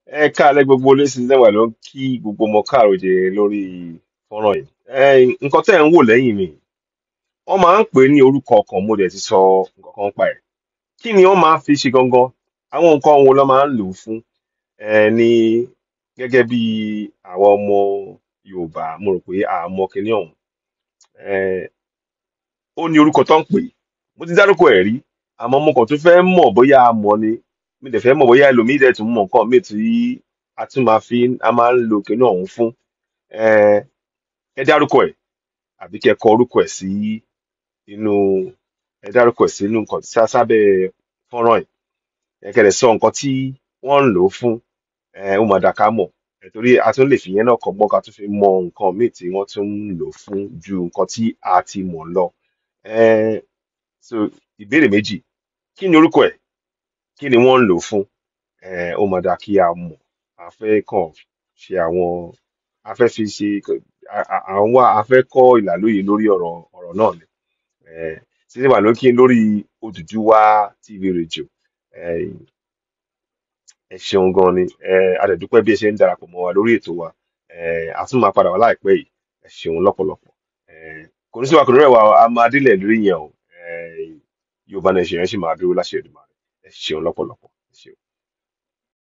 Ekale gbogbo olóṣèlú lẹ́wà ló ń kí gbogbo ọmọ káàrọ̀ oòjíire lórí fọ́nrán yìí. Nǹkan tẹ́ ẹ̀ ń wò lẹ́yìn mi, wọ́n máa ń pè é ní orúkọ kan, mo dẹ̀ ti sọ nǹkan kan pa ẹ̀. Kí ni wọ́n máa ń fi ṣe gangan? Àwọn nǹkan wo ló máa ń lò ó fún? Ní gẹ́gẹ́ bí àwọn ọmọ Yorùbá, mo rò pé a mọ kinní ọ̀hún. Ó ní orúkọ tó ń pè é. Mo ti dárúkọ ẹ̀ rí, àmọ́ mo kàn tún fẹ́ mọ̀ bóyá a mọ̀ ni. Mi dẹ̀ fẹ́ mọ̀ bóyá ẹlòmíì dẹ̀ tún mọ nǹkan míì tí a máa ń lo kinní ọ̀hún fún. Ẹ dárúkọ ẹ̀ àbí kẹ́ kọ orúkọ ẹ̀ sí inú ẹ dárúkọ ẹ̀ sínú nǹkan sábẹ́ fọ́nrán yìí. Kẹ́ dẹ̀ sọ nǹkan tí wọ́n ń lò ó fún. Ó máa dà ká mọ̀. Torí a tún lè fi ìyẹn náà kọ́gbọ́n ká tún fi mọ nǹkan míì tí wọ́n tún ń lò ó fún ju nǹkan tí a ti mọ̀ lọ. So ìbéèrè méjì. Kí ni orúkọ ẹ̀? Kí ni wọ́n ń lò ó fún? Ó máa dà kí a mọ̀. A fẹ́ kàn ṣe àwọn a fẹ́ fi ṣe a fẹ́ kọ́ ìlàlóye lórí ọ̀rọ̀ náà ni. Títí wà lókè lórí Oduduwa TV rédíò. Ẹ ṣeun gan ni. A dẹ̀ dúpẹ́ bí ẹ ṣe ń darapọ̀ mọ́ wa lórí ètò wa. A tún máa padà wá láìpẹ́ yìí. Ẹ ṣeun lọ́pọ̀lọpọ̀. Kò ní sí wa kò ní rẹ̀ wá, a máa délẹ̀ lórí yẹn o. Yorùbá Nation yẹn sì máa dúró láṣẹ Èdùmàrè. Ẹ ṣeun lọ́pọ̀lọpọ̀. Ẹ ṣeun.